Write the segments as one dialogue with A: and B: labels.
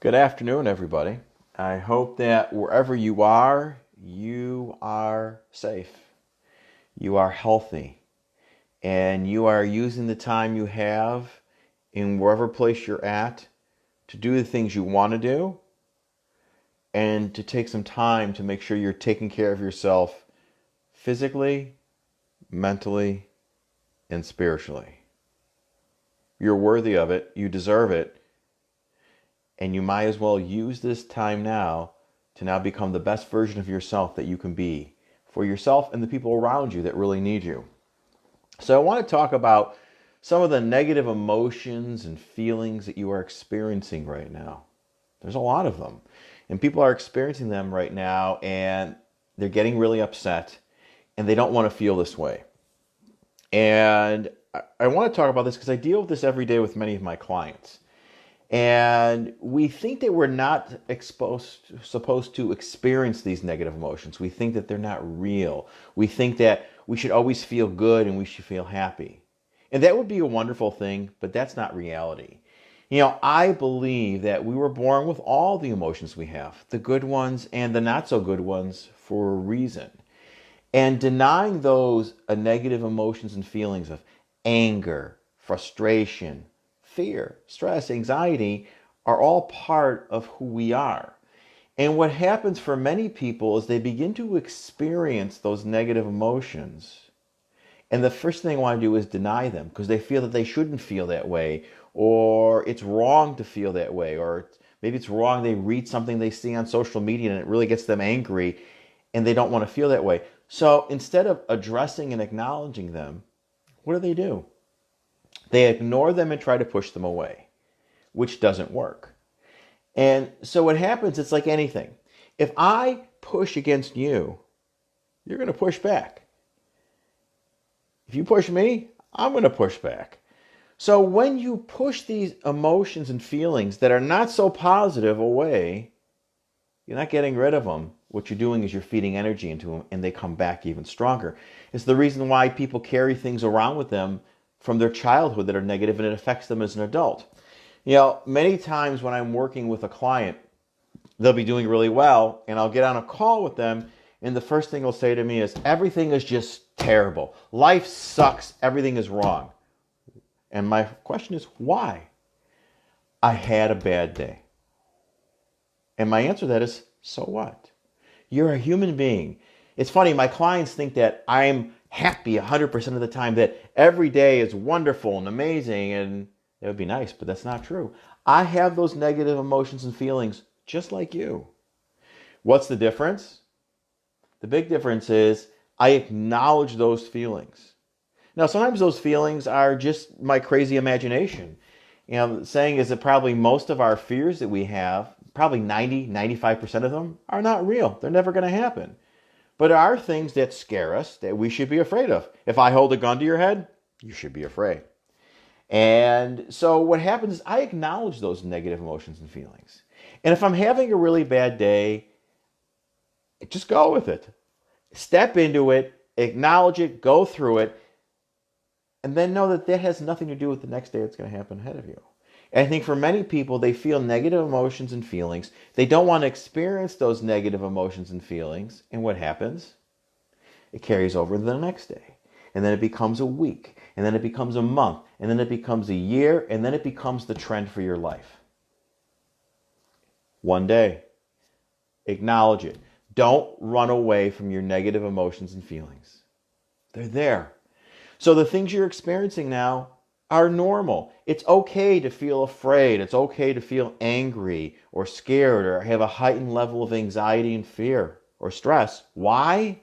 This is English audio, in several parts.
A: Good afternoon, everybody. I hope that wherever you are safe, you are healthy, and you are using the time you have in wherever place you're at to do the things you want to do and to take some time to make sure you're taking care of yourself physically, mentally, and spiritually. You're worthy of it, you deserve it, and you might as well use this time now to now become the best version of yourself that you can be for yourself and the people around you that really need you. So I want to talk about some of the negative emotions and feelings that you are experiencing right now. There's a lot of them. And people are experiencing them right now, and they're getting really upset, and they don't want to feel this way. And I want to talk about this because I deal with this every day with many of my clients. And we think that we're not supposed to experience these negative emotions. We think that they're not real. We think that we should always feel good and we should feel happy. And that would be a wonderful thing, but that's not reality. I believe that we were born with all the emotions we have, the good ones and the not so good ones, for a reason. And denying those negative emotions and feelings of anger, frustration, fear, stress, anxiety are all part of who we are. And what happens for many people is they begin to experience those negative emotions. And the first thing they want to do is deny them because they feel that they shouldn't feel that way, or it's wrong to feel that way, or maybe it's wrong. They read something they see on social media and it really gets them angry and they don't want to feel that way. So instead of addressing and acknowledging them, what do? They ignore them and try to push them away, which doesn't work. And so what happens, it's like anything. If I push against you, you're going to push back. If you push me, I'm going to push back. So when you push these emotions and feelings that are not so positive away, you're not getting rid of them. What you're doing is you're feeding energy into them, and they come back even stronger. It's the reason why people carry things around with them from their childhood that are negative, and it affects them as an adult. Many times when I'm working with a client, they'll be doing really well, and I'll get on a call with them, and the first thing they'll say to me is, everything is just terrible. Life sucks. Everything is wrong. And my question is, why? I had a bad day. And my answer to that is, so what? You're a human being. It's funny, my clients think that I'm happy 100% of the time, that every day is wonderful and amazing, and that would be nice, but that's not true. I have those negative emotions and feelings just like you. What's the difference? The big difference is I acknowledge those feelings. Now, sometimes those feelings are just my crazy imagination. The saying is that probably most of our fears that we have, probably 95% of them, are not real. They're never going to happen. But there are things that scare us that we should be afraid of. If I hold a gun to your head, you should be afraid. And so what happens is I acknowledge those negative emotions and feelings. And if I'm having a really bad day, just go with it. Step into it, acknowledge it, go through it, and then know that that has nothing to do with the next day that's going to happen ahead of you. And I think for many people, they feel negative emotions and feelings. They don't want to experience those negative emotions and feelings. And what happens? It carries over to the next day. And then it becomes a week. And then it becomes a month. And then it becomes a year. And then it becomes the trend for your life. One day. Acknowledge it. Don't run away from your negative emotions and feelings. They're there. So the things you're experiencing now are normal. It's okay to feel afraid. It's okay to feel angry or scared or have a heightened level of anxiety and fear or stress. Why?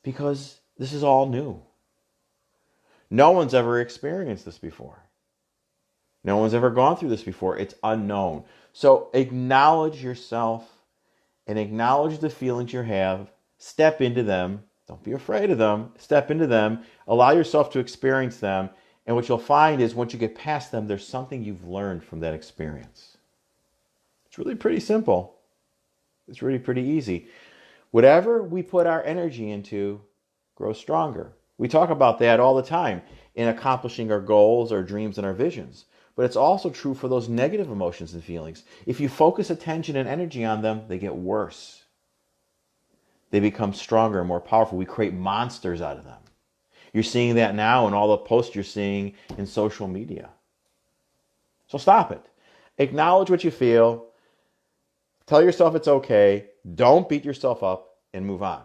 A: Because this is all new. No one's ever experienced this before. No one's ever gone through this before. It's unknown. So acknowledge yourself and acknowledge the feelings you have. Step into them. Don't be afraid of them. Step into them. Allow yourself to experience them. And what you'll find is once you get past them, there's something you've learned from that experience. It's really pretty simple. It's really pretty easy. Whatever we put our energy into grows stronger. We talk about that all the time in accomplishing our goals, our dreams, and our visions. but it's also true for those negative emotions and feelings. If you focus attention and energy on them, they get worse. They become stronger and more powerful. We create monsters out of them. You're seeing that now in all the posts you're seeing in social media. So stop it. Acknowledge what you feel. Tell yourself it's okay. Don't beat yourself up and move on.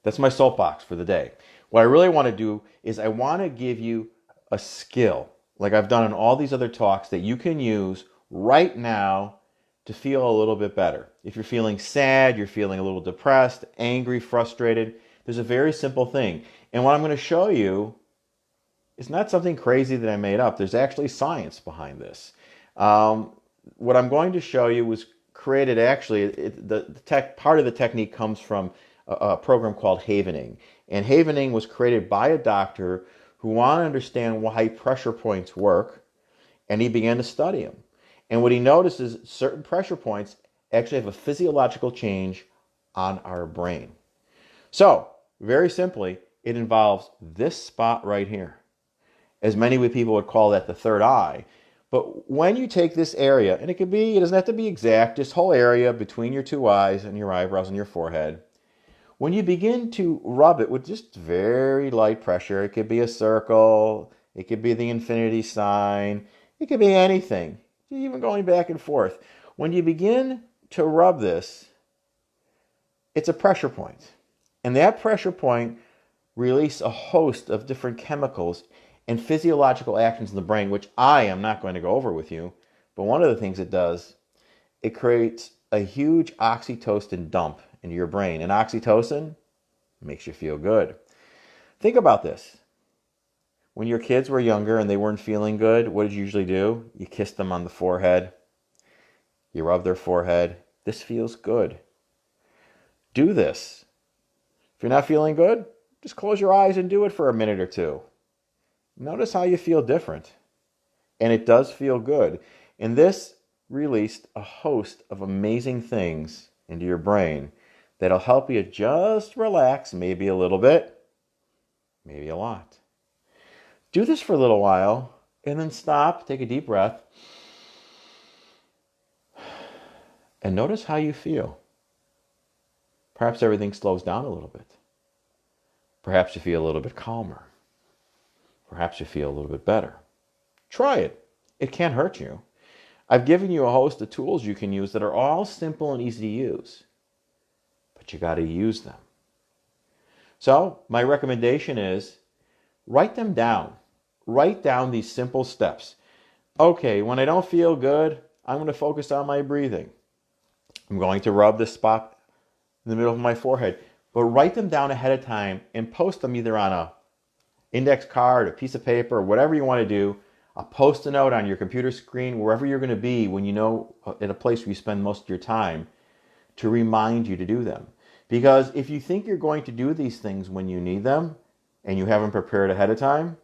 A: That's my soapbox for the day. What I really want to do is I want to give you a skill, like I've done in all these other talks, that you can use right now to feel a little bit better. If you're feeling sad, you're feeling a little depressed, angry, frustrated, there's a very simple thing. And what I'm going to show you is not something crazy that I made up. There's actually science behind this. What I'm going to show you was created actually, part of the technique comes from a program called Havening. And Havening was created by a doctor who wanted to understand why pressure points work, and he began to study them. And what he noticed is certain pressure points actually have a physiological change on our brain. So, very simply, it involves this spot right here. As many people would call that the third eye. But when you take this area, and it doesn't have to be exact, this whole area between your two eyes and your eyebrows and your forehead, when you begin to rub it with just very light pressure, it could be a circle, it could be the infinity sign, it could be anything, even going back and forth. When you begin to rub this, it's a pressure point. And that pressure point releases a host of different chemicals and physiological actions in the brain, which I am not going to go over with you. But one of the things it does, it creates a huge oxytocin dump into your brain. And oxytocin makes you feel good. Think about this. When your kids were younger and they weren't feeling good, what did you usually do? You kissed them on the forehead. You rub their forehead. This feels good. Do this. If you're not feeling good, just close your eyes and do it for a minute or two. Notice how you feel different. And it does feel good. And this released a host of amazing things into your brain that'll help you just relax, maybe a little bit, maybe a lot. Do this for a little while, and then stop, take a deep breath, and notice how you feel. Perhaps everything slows down a little bit. Perhaps you feel a little bit calmer. Perhaps you feel a little bit better. Try it. It can't hurt you. I've given you a host of tools you can use that are all simple and easy to use. But you got to use them. So my recommendation is write them down. Write down these simple steps. Okay, when I don't feel good, I'm going to focus on my breathing. I'm going to rub this spot in the middle of my forehead. But write them down ahead of time and post them either on a index card, a piece of paper, whatever you want to do. A post-it note on your computer screen, wherever you're going to be when you know at a place where you spend most of your time, to remind you to do them. Because if you think you're going to do these things when you need them and you haven't prepared ahead of time,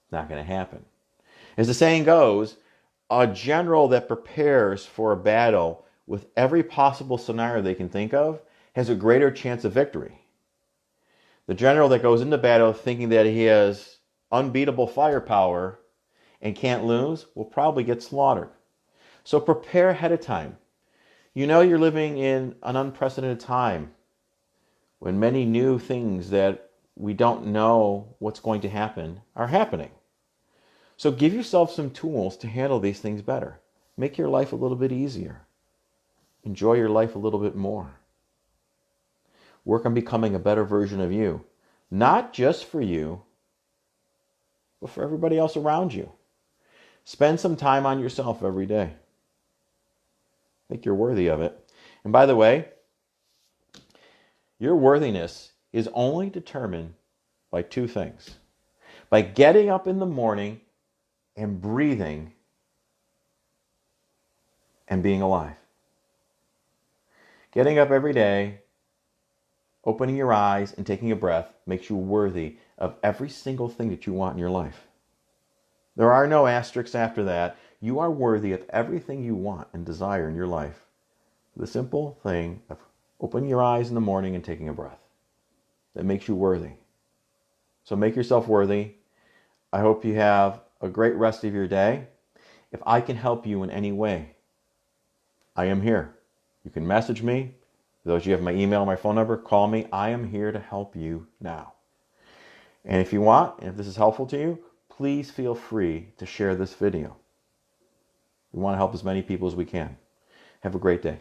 A: it's not going to happen. As the saying goes, a general that prepares for a battle with every possible scenario they can think of has a greater chance of victory. The general that goes into battle thinking that he has unbeatable firepower and can't lose will probably get slaughtered. So prepare ahead of time. You know you're living in an unprecedented time when many new things that we don't know what's going to happen are happening. So give yourself some tools to handle these things better. Make your life a little bit easier. Enjoy your life a little bit more. Work on becoming a better version of you. Not just for you, but for everybody else around you. Spend some time on yourself every day. I think you're worthy of it. And by the way, your worthiness is only determined by two things. By getting up in the morning and breathing and being alive. Getting up every day, opening your eyes and taking a breath makes you worthy of every single thing that you want in your life. There are no asterisks after that. You are worthy of everything you want and desire in your life. The simple thing of opening your eyes in the morning and taking a breath. That makes you worthy. So make yourself worthy. I hope you have a great rest of your day. If I can help you in any way, I am here. You can message me. For those of you who have my email, my phone number, call me. I am here to help you now. And if you want, and if this is helpful to you, please feel free to share this video. We want to help as many people as we can. Have a great day.